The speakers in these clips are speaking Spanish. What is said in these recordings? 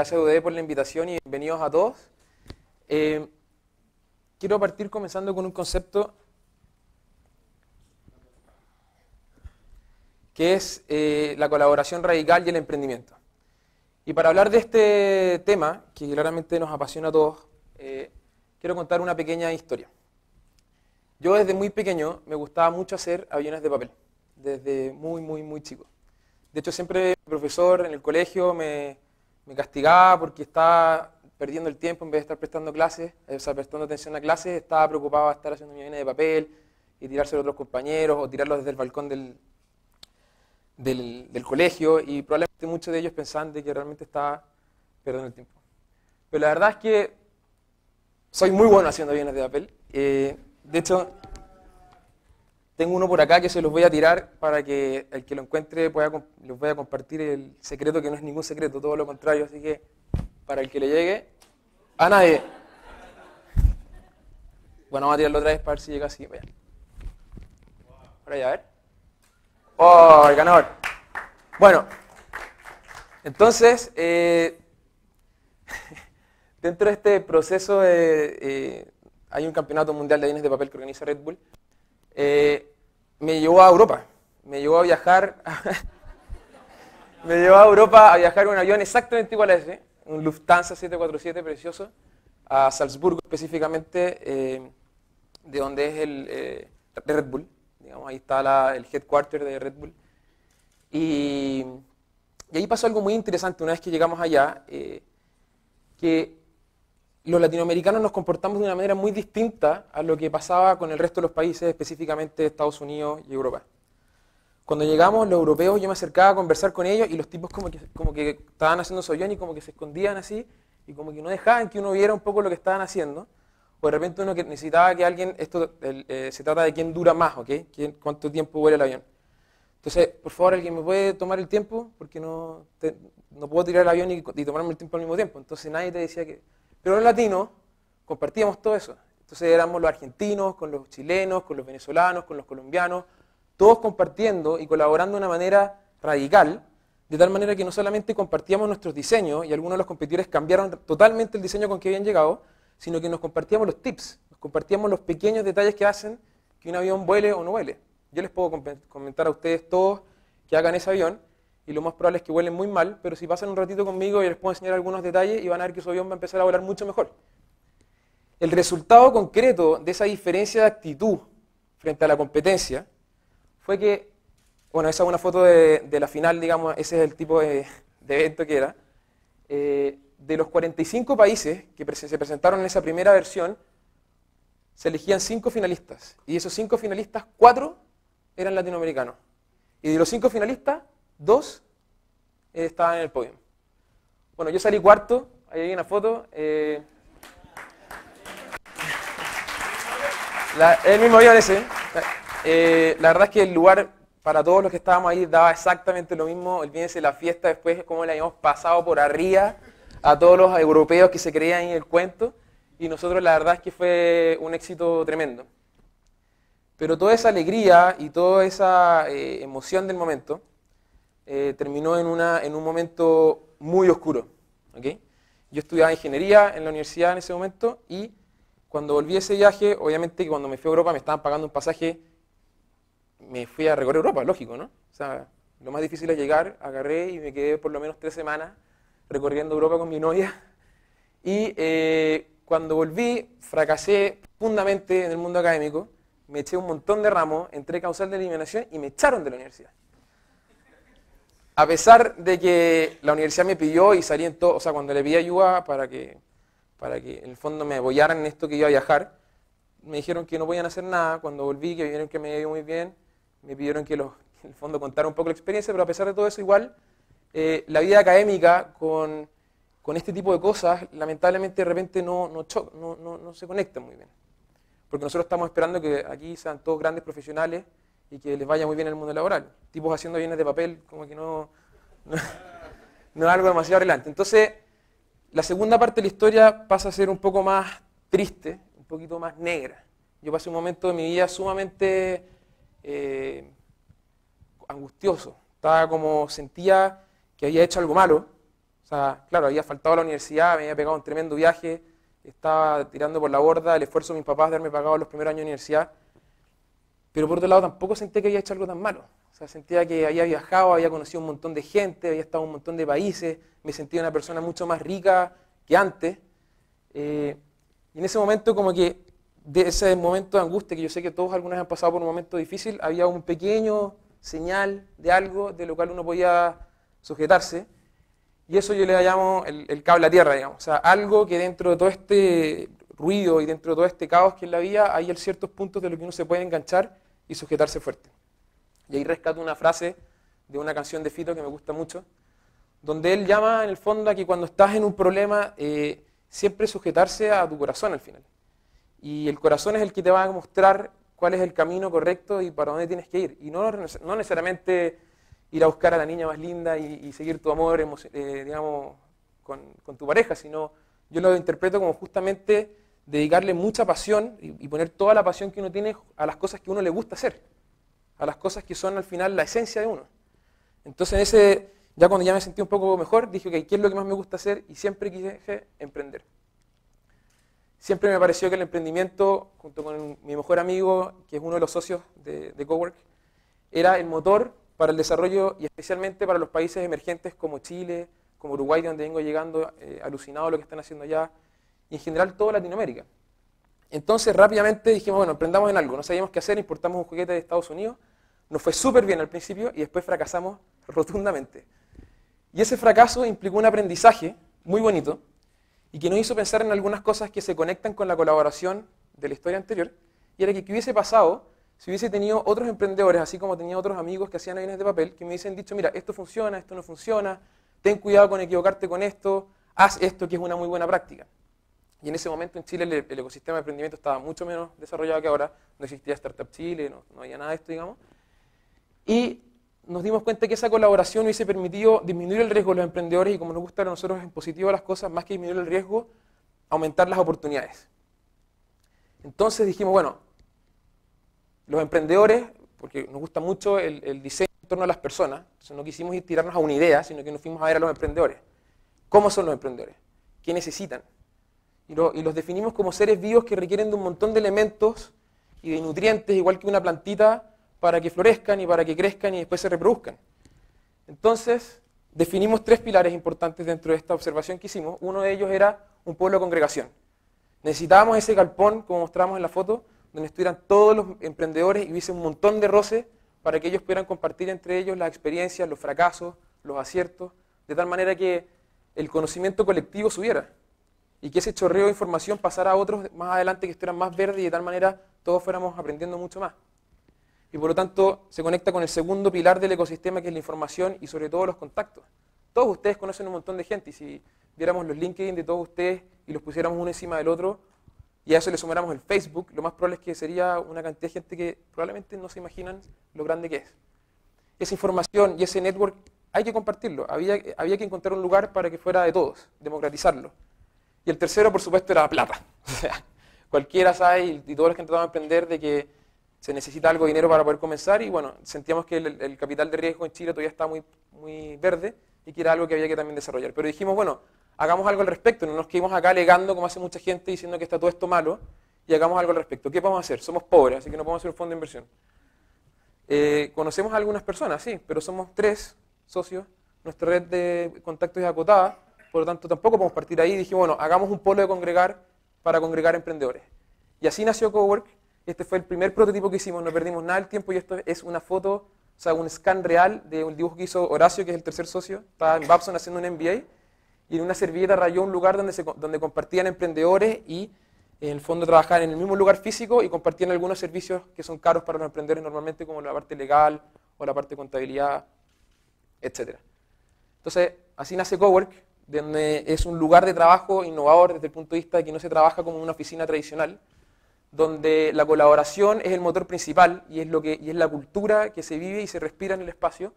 Gracias a UD por la invitación y bienvenidos a todos. Quiero partir comenzando con un concepto que es la colaboración radical y el emprendimiento. Y para hablar de este tema, que claramente nos apasiona a todos, quiero contar una pequeña historia. Yo desde muy pequeño me gustaba mucho hacer aviones de papel, desde muy chico. De hecho, siempre mi profesor en el colegio me castigaba porque estaba perdiendo el tiempo en vez de estar prestando clases, prestando atención a clases, estaba preocupado de estar haciendo aviones de papel y tirárselos a otros compañeros o tirarlos desde el balcón del colegio, y probablemente muchos de ellos pensaban de que realmente estaba perdiendo el tiempo. Pero la verdad es que soy muy bueno haciendo aviones de papel. De hecho, tengo uno por acá que se los voy a tirar para que el que lo encuentre les voy a compartir el secreto, que no es ningún secreto, todo lo contrario, así que para el que le llegue, a nadie. Bueno, vamos a tirarlo otra vez para ver si llega así. Vaya. Por ahí, a ver. ¡Oh, el ganador! Bueno, entonces, dentro de este proceso hay un campeonato mundial de aviones de papel que organiza Red Bull. Me llevó a Europa, me llevó a viajar a viajar en un avión exactamente igual a ese, un Lufthansa 747 precioso, a Salzburgo específicamente, de donde es de Red Bull. Digamos, ahí está el headquarter de Red Bull. Y ahí pasó algo muy interesante una vez que llegamos allá, que los latinoamericanos nos comportamos de una manera muy distinta a lo que pasaba con el resto de los países, específicamente Estados Unidos y Europa. Cuando llegamos, los europeos, yo me acercaba a conversar con ellos y los tipos como que estaban haciendo su avión y como que se escondían así y como que no dejaban que uno viera un poco lo que estaban haciendo. O de repente uno que necesitaba que alguien, se trata de quién dura más, ¿ok? Cuánto tiempo vuela el avión. Entonces, por favor, ¿alguien me puede tomar el tiempo? Porque no puedo tirar el avión y tomarme el tiempo al mismo tiempo. Entonces nadie te decía que... Pero los latinos compartíamos todo eso. Entonces éramos los argentinos, con los chilenos, con los venezolanos, con los colombianos, todos compartiendo y colaborando de una manera radical, de tal manera que no solamente compartíamos nuestros diseños, y algunos de los competidores cambiaron totalmente el diseño con que habían llegado, sino que nos compartíamos los tips, nos compartíamos los pequeños detalles que hacen que un avión vuele o no vuele. Yo les puedo comentar a ustedes todos que hagan ese avión, y lo más probable es que vuelen muy mal, pero si pasan un ratito conmigo yo les puedo enseñar algunos detalles y van a ver que su avión va a empezar a volar mucho mejor. El resultado concreto de esa diferencia de actitud frente a la competencia fue que, bueno, esa es una foto de la final, digamos, ese es el tipo de evento que era. De los 45 países que se presentaron en esa primera versión, se elegían 5 finalistas. Y de esos 5 finalistas, 4 eran latinoamericanos. Y de los 5 finalistas, 2 estaban en el podio. Bueno, yo salí cuarto, ahí hay una foto. El mismo avión ese. La verdad es que el lugar para todos los que estábamos ahí daba exactamente lo mismo. Olvídense la fiesta después, cómo le habíamos pasado por arriba a todos los europeos que se creían en el cuento. Y nosotros la verdad es que fue un éxito tremendo. Pero toda esa alegría y toda esa emoción del momento terminó en un momento muy oscuro. ¿Okay? Yo estudiaba ingeniería en la universidad en ese momento y cuando volví a ese viaje, obviamente que cuando me fui a Europa me estaban pagando un pasaje, me fui a recorrer Europa, lógico, ¿no? O sea, lo más difícil es llegar, agarré y me quedé por lo menos 3 semanas recorriendo Europa con mi novia. Y cuando volví, fracasé profundamente en el mundo académico, me eché un montón de ramos, entré causal de eliminación y me echaron de la universidad. A pesar de que la universidad me pidió y salí en todo, o sea, cuando le pedí ayuda para que en el fondo me apoyaran en esto que iba a viajar, me dijeron que no podían hacer nada. Cuando volví, que vieron que me iba muy bien, me pidieron que en el fondo contara un poco la experiencia, pero a pesar de todo eso, igual, la vida académica con este tipo de cosas, lamentablemente de repente no se conecta muy bien. Porque nosotros estamos esperando que aquí sean todos grandes profesionales y que les vaya muy bien en el mundo laboral. Tipos haciendo aviones de papel, como que no es algo demasiado relevante. Entonces, la segunda parte de la historia pasa a ser un poco más triste, un poquito más negra. Yo pasé un momento de mi vida sumamente angustioso. Sentía que había hecho algo malo. O sea, claro, había faltado a la universidad, me había pegado un tremendo viaje, estaba tirando por la borda el esfuerzo de mis papás de haberme pagado los primeros años de universidad, pero por otro lado tampoco sentía que había hecho algo tan malo. O sea, sentía que había viajado, había conocido un montón de gente, había estado en un montón de países, me sentía una persona mucho más rica que antes. Y en ese momento, como que de ese momento de angustia, que yo sé que todos alguna vez han pasado por un momento difícil, había un pequeño señal de algo de lo cual uno podía sujetarse. Y eso yo le llamo el cable a tierra, digamos. O sea, algo que dentro de todo este ruido y dentro de todo este caos que es la vida, hay ciertos puntos de los que uno se puede enganchar y sujetarse fuerte. Y ahí rescato una frase de una canción de Fito que me gusta mucho, donde él llama en el fondo a que cuando estás en un problema, siempre sujetarse a tu corazón al final. Y el corazón es el que te va a mostrar cuál es el camino correcto y para dónde tienes que ir. Y no necesariamente ir a buscar a la niña más linda y seguir tu amor, digamos, con tu pareja, sino yo lo interpreto como justamente dedicarle mucha pasión y poner toda la pasión que uno tiene a las cosas que a uno le gusta hacer, a las cosas que son al final la esencia de uno. Entonces ya cuando ya me sentí un poco mejor, dije, ok, ¿qué es lo que más me gusta hacer? Y siempre quise emprender. Siempre me pareció que el emprendimiento, junto con mi mejor amigo, que es uno de los socios de Cowork, era el motor para el desarrollo y especialmente para los países emergentes como Chile, como Uruguay, donde vengo llegando, alucinado de lo que están haciendo allá, y en general toda Latinoamérica. Entonces rápidamente dijimos, bueno, emprendamos en algo, no sabíamos qué hacer, importamos un juguete de Estados Unidos, nos fue súper bien al principio y después fracasamos rotundamente. Y ese fracaso implicó un aprendizaje muy bonito y que nos hizo pensar en algunas cosas que se conectan con la colaboración de la historia anterior, y era que qué hubiese pasado si hubiese tenido otros emprendedores, así como tenía otros amigos que hacían aviones de papel, que me hubiesen dicho, mira, esto funciona, esto no funciona, ten cuidado con equivocarte con esto, haz esto que es una muy buena práctica. Y en ese momento en Chile el ecosistema de emprendimiento estaba mucho menos desarrollado que ahora, no existía Startup Chile, no había nada de esto, digamos. Y nos dimos cuenta que esa colaboración hubiese permitido disminuir el riesgo de los emprendedores y, como nos gusta a nosotros en positivo las cosas, más que disminuir el riesgo, aumentar las oportunidades. Entonces dijimos, bueno, los emprendedores, porque nos gusta mucho el diseño en torno a las personas, entonces no quisimos ir tirarnos a una idea, sino que nos fuimos a ver a los emprendedores. ¿Cómo son los emprendedores? ¿Qué necesitan? Y los definimos como seres vivos que requieren de un montón de elementos y de nutrientes, igual que una plantita, para que florezcan y para que crezcan y después se reproduzcan. Entonces, definimos 3 pilares importantes dentro de esta observación que hicimos. Uno de ellos era un pueblo de congregación. Necesitábamos ese galpón, como mostramos en la foto, donde estuvieran todos los emprendedores y hubiese un montón de roces para que ellos pudieran compartir entre ellos las experiencias, los fracasos, los aciertos, de tal manera que el conocimiento colectivo subiera y que ese chorreo de información pasara a otros más adelante que estuvieran más verdes y de tal manera todos fuéramos aprendiendo mucho más. Y por lo tanto se conecta con el segundo pilar del ecosistema, que es la información y sobre todo los contactos. Todos ustedes conocen un montón de gente y si viéramos los LinkedIn de todos ustedes y los pusiéramos uno encima del otro y a eso le sumáramos el Facebook, lo más probable es que sería una cantidad de gente que probablemente no se imaginan lo grande que es. Esa información y ese network hay que compartirlo, había que encontrar un lugar para que fuera de todos, democratizarlo. Y el tercero, por supuesto, era la plata. O sea, cualquiera sabe y todos los que han tratado de emprender de que se necesita algo de dinero para poder comenzar y bueno, sentíamos que el capital de riesgo en Chile todavía estaba muy verde y que era algo que había que también desarrollar. Pero dijimos, bueno, hagamos algo al respecto, no nos quedemos acá alegando como hace mucha gente diciendo que está todo esto malo y hagamos algo al respecto. ¿Qué podemos hacer? Somos pobres, así que no podemos hacer un fondo de inversión. Conocemos a algunas personas, sí, pero somos 3 socios, nuestra red de contactos es acotada, por lo tanto tampoco podemos partir ahí. Dije, bueno, hagamos un polo de congregar para congregar emprendedores. Y así nació Cowork. Este fue el primer prototipo que hicimos, no perdimos nada del tiempo y esto es una foto, o sea, un scan real de un dibujo que hizo Horacio, que es el tercer socio, estaba en Babson haciendo un MBA y en una servilleta rayó un lugar donde compartían emprendedores y en el fondo trabajaban en el mismo lugar físico y compartían algunos servicios que son caros para los emprendedores normalmente, como la parte legal o la parte de contabilidad, etc. Entonces, así nace Cowork, donde es un lugar de trabajo innovador desde el punto de vista de que no se trabaja como una oficina tradicional, donde la colaboración es el motor principal y es la cultura que se vive y se respira en el espacio,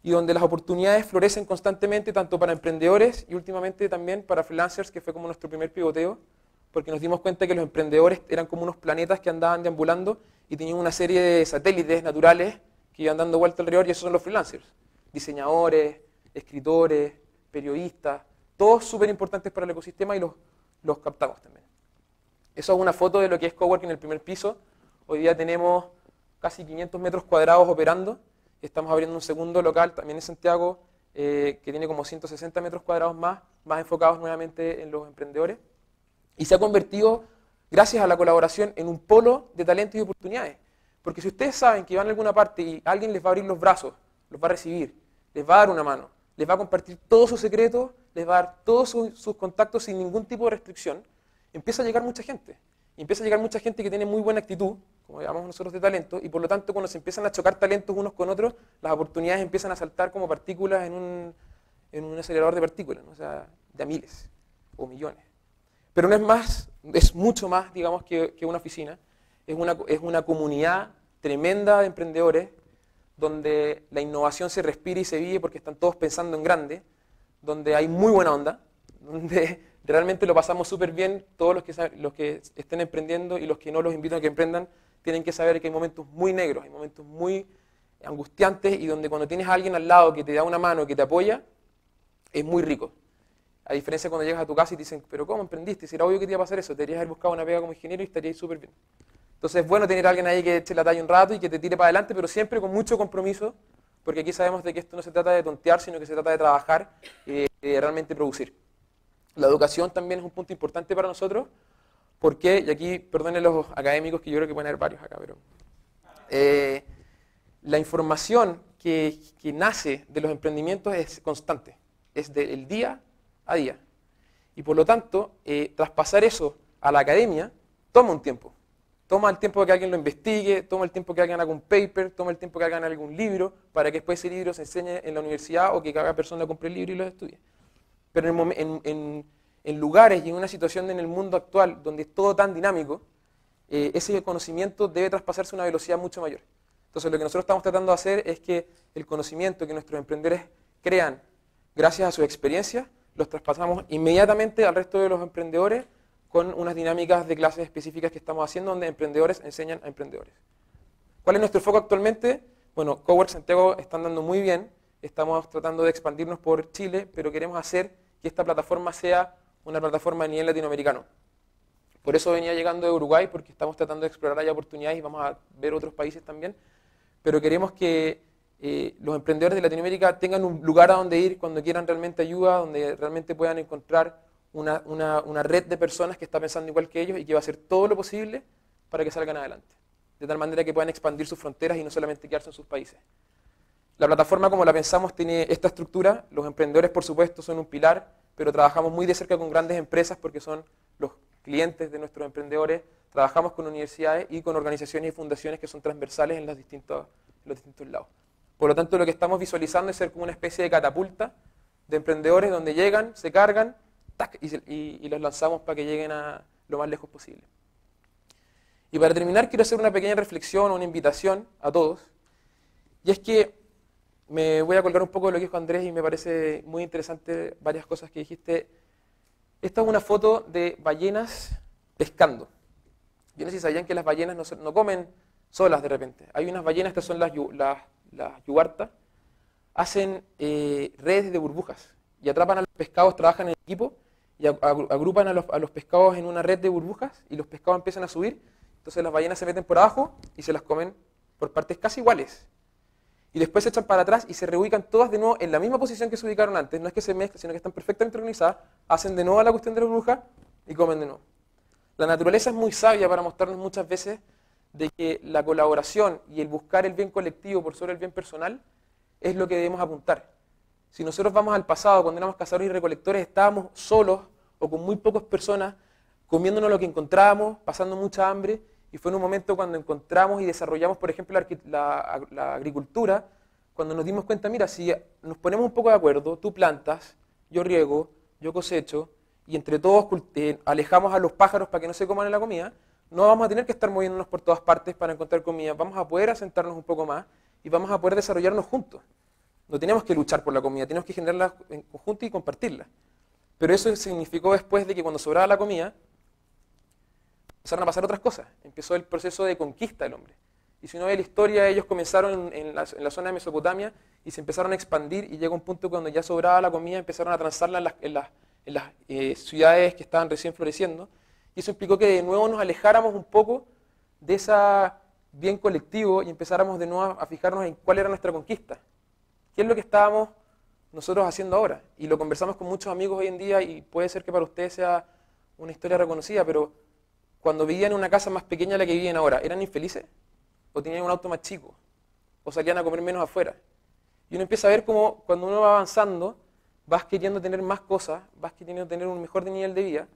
y donde las oportunidades florecen constantemente tanto para emprendedores y últimamente también para freelancers, que fue como nuestro primer pivoteo, porque nos dimos cuenta que los emprendedores eran como unos planetas que andaban deambulando y tenían una serie de satélites naturales que iban dando vuelta alrededor, y esos son los freelancers, diseñadores, escritores, periodistas, todos súper importantes para el ecosistema y los captamos también. Eso es una foto de lo que es Coworking en el primer piso. Hoy día tenemos casi 500 metros cuadrados operando. Estamos abriendo un segundo local también en Santiago que tiene como 160 metros cuadrados más enfocados nuevamente en los emprendedores. Y se ha convertido, gracias a la colaboración, en un polo de talentos y oportunidades. Porque si ustedes saben que van a alguna parte y alguien les va a abrir los brazos, los va a recibir, les va a dar una mano, les va a compartir todos sus secretos, les va a dar todos sus contactos sin ningún tipo de restricción, empieza a llegar mucha gente. Y empieza a llegar mucha gente que tiene muy buena actitud, como llamamos nosotros de talento, y por lo tanto cuando se empiezan a chocar talentos unos con otros, las oportunidades empiezan a saltar como partículas en un acelerador de partículas, ¿no? O sea, de a miles o millones. Pero no es más, es mucho más, digamos, que una oficina. Es una comunidad tremenda de emprendedores donde la innovación se respira y se vive porque están todos pensando en grande, donde hay muy buena onda, donde realmente lo pasamos súper bien. Todos los que estén emprendiendo y los que no, los invito a que emprendan, tienen que saber que hay momentos muy negros, hay momentos muy angustiantes y donde cuando tienes a alguien al lado que te da una mano, que te apoya, es muy rico. A diferencia cuando llegas a tu casa y te dicen, pero ¿cómo emprendiste? Si era obvio que te iba a pasar eso, te deberías haber buscado una pega como ingeniero y estarías súper bien. Entonces es bueno tener a alguien ahí que eche la talla un rato y que te tire para adelante, pero siempre con mucho compromiso, porque aquí sabemos de que esto no se trata de tontear, sino que se trata de trabajar y de realmente producir. La educación también es un punto importante para nosotros, porque, y aquí perdonen los académicos que yo creo que pueden haber varios acá, pero la información que nace de los emprendimientos es constante, es del día a día. Y por lo tanto, traspasar eso a la academia toma un tiempo. Toma el tiempo que alguien lo investigue, toma el tiempo que alguien haga un paper, toma el tiempo que hagan algún libro, para que después ese libro se enseñe en la universidad o que cada persona compre el libro y lo estudie. Pero en lugares y en una situación en el mundo actual donde es todo tan dinámico, ese conocimiento debe traspasarse a una velocidad mucho mayor. Entonces lo que nosotros estamos tratando de hacer es que el conocimiento que nuestros emprendedores crean gracias a sus experiencias, los traspasamos inmediatamente al resto de los emprendedores con unas dinámicas de clases específicas que estamos haciendo donde emprendedores enseñan a emprendedores. ¿Cuál es nuestro foco actualmente? Bueno, Cowork Santiago está andando muy bien, estamos tratando de expandirnos por Chile, pero queremos hacer que esta plataforma sea una plataforma a nivel latinoamericano. Por eso venía llegando de Uruguay, porque estamos tratando de explorar allá oportunidades y vamos a ver otros países también, pero queremos que los emprendedores de Latinoamérica tengan un lugar a donde ir cuando quieran realmente ayuda, donde realmente puedan encontrar una red de personas que está pensando igual que ellos y que va a hacer todo lo posible para que salgan adelante. De tal manera que puedan expandir sus fronteras y no solamente quedarse en sus países. La plataforma, como la pensamos, tiene esta estructura. Los emprendedores, por supuesto, son un pilar, pero trabajamos muy de cerca con grandes empresas porque son los clientes de nuestros emprendedores. Trabajamos con universidades y con organizaciones y fundaciones que son transversales en los distintos lados. Por lo tanto, lo que estamos visualizando es ser como una especie de catapulta de emprendedores donde llegan, se cargan, ¡tac!, y los lanzamos para que lleguen a lo más lejos posible. Y para terminar, quiero hacer una pequeña reflexión o una invitación a todos. Y es que me voy a colgar un poco de lo que dijo Andrés y me parece muy interesante varias cosas que dijiste. Esta es una foto de ballenas pescando. Yo no sé si sabían que las ballenas no comen solas de repente. Hay unas ballenas, estas son las yubartas, hacen redes de burbujas y atrapan a los pescados, trabajan en equipo y agrupan a los pescados en una red de burbujas y los pescados empiezan a subir. Entonces las ballenas se meten por abajo y se las comen por partes casi iguales. Y después se echan para atrás y se reubican todas de nuevo en la misma posición que se ubicaron antes. No es que se mezclen, sino que están perfectamente organizadas, hacen de nuevo la cuestión de la burbuja y comen de nuevo. La naturaleza es muy sabia para mostrarnos muchas veces de que la colaboración y el buscar el bien colectivo por sobre el bien personal es lo que debemos apuntar. Si nosotros vamos al pasado, cuando éramos cazadores y recolectores, estábamos solos o con muy pocas personas, comiéndonos lo que encontrábamos, pasando mucha hambre, y fue en un momento cuando encontramos y desarrollamos, por ejemplo, la agricultura, cuando nos dimos cuenta, mira, si nos ponemos un poco de acuerdo, tú plantas, yo riego, yo cosecho, y entre todos alejamos a los pájaros para que no se coman la comida, no vamos a tener que estar moviéndonos por todas partes para encontrar comida, vamos a poder asentarnos un poco más y vamos a poder desarrollarnos juntos. No tenemos que luchar por la comida, tenemos que generarla en conjunto y compartirla. Pero eso significó después de que cuando sobraba la comida, empezaron a pasar otras cosas. Empezó el proceso de conquista del hombre. Y si uno ve la historia, ellos comenzaron en la zona de Mesopotamia y se empezaron a expandir y llegó un punto cuando ya sobraba la comida, empezaron a transarla en las ciudades que estaban recién floreciendo. Y eso implicó que de nuevo nos alejáramos un poco de ese bien colectivo y empezáramos de nuevo a fijarnos en cuál era nuestra conquista. ¿Qué es lo que estábamos nosotros haciendo ahora? Y lo conversamos con muchos amigos hoy en día y puede ser que para ustedes sea una historia reconocida, pero cuando vivían en una casa más pequeña a la que viven ahora, ¿eran infelices? ¿O tenían un auto más chico? ¿O salían a comer menos afuera? Y uno empieza a ver cómo cuando uno va avanzando, vas queriendo tener más cosas, vas queriendo tener un mejor nivel de vida,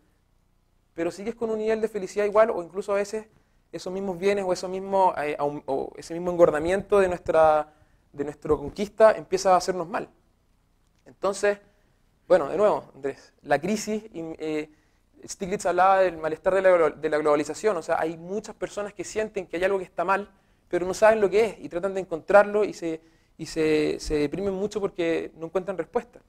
pero sigues con un nivel de felicidad igual, o incluso a veces esos mismos bienes o ese mismo engordamiento de nuestra conquista empieza a hacernos mal. Entonces, bueno, de nuevo, Andrés, la crisis, Stiglitz hablaba del malestar de la globalización, o sea, hay muchas personas que sienten que hay algo que está mal, pero no saben lo que es y tratan de encontrarlo y se deprimen mucho porque no encuentran respuesta.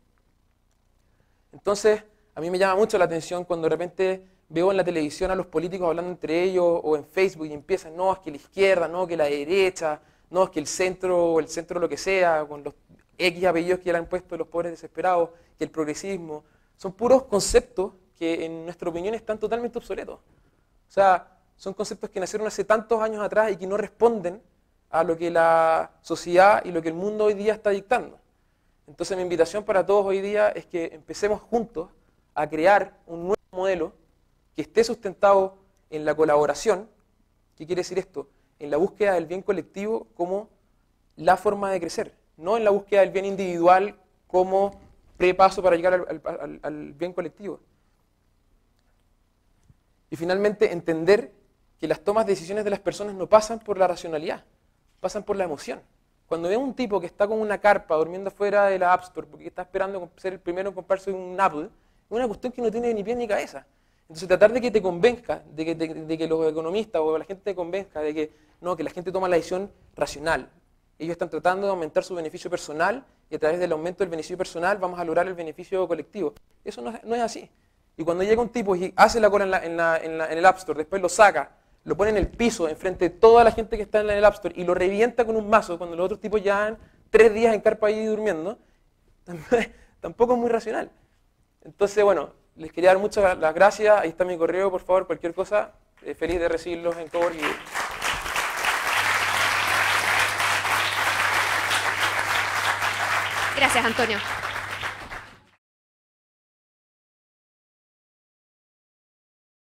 Entonces, a mí me llama mucho la atención cuando de repente veo en la televisión a los políticos hablando entre ellos o en Facebook y empiezan, no, es que la izquierda, no, que la derecha, no, es que el centro lo que sea, con los X apellidos que ya le han puesto los pobres desesperados, que el progresismo, son puros conceptos que en nuestra opinión están totalmente obsoletos. O sea, son conceptos que nacieron hace tantos años atrás y que no responden a lo que la sociedad y lo que el mundo hoy día está dictando. Entonces mi invitación para todos hoy día es que empecemos juntos a crear un nuevo modelo que esté sustentado en la colaboración. ¿Qué quiere decir esto? En la búsqueda del bien colectivo como la forma de crecer, no en la búsqueda del bien individual como prepaso para llegar al bien colectivo. Y finalmente entender que las tomas de decisiones de las personas no pasan por la racionalidad, pasan por la emoción. Cuando veo un tipo que está con una carpa durmiendo afuera de la App Store porque está esperando ser el primero en comprarse un Apple, es una cuestión que no tiene ni pie ni cabeza. Entonces tratar de que te convenzca, de que los economistas o la gente te convenzca de que no, que la gente toma la decisión racional. Ellos están tratando de aumentar su beneficio personal y a través del aumento del beneficio personal vamos a lograr el beneficio colectivo. Eso no es así. Y cuando llega un tipo y hace la cola en el App Store, después lo saca, lo pone en el piso, enfrente de toda la gente que está en el App Store y lo revienta con un mazo cuando los otros tipos llevan 3 días en carpa ahí durmiendo, tampoco es muy racional. Entonces, bueno, les quería dar muchas las gracias. Ahí está mi correo, por favor, cualquier cosa. Feliz de recibirlos en Cowork. Gracias, Antonio.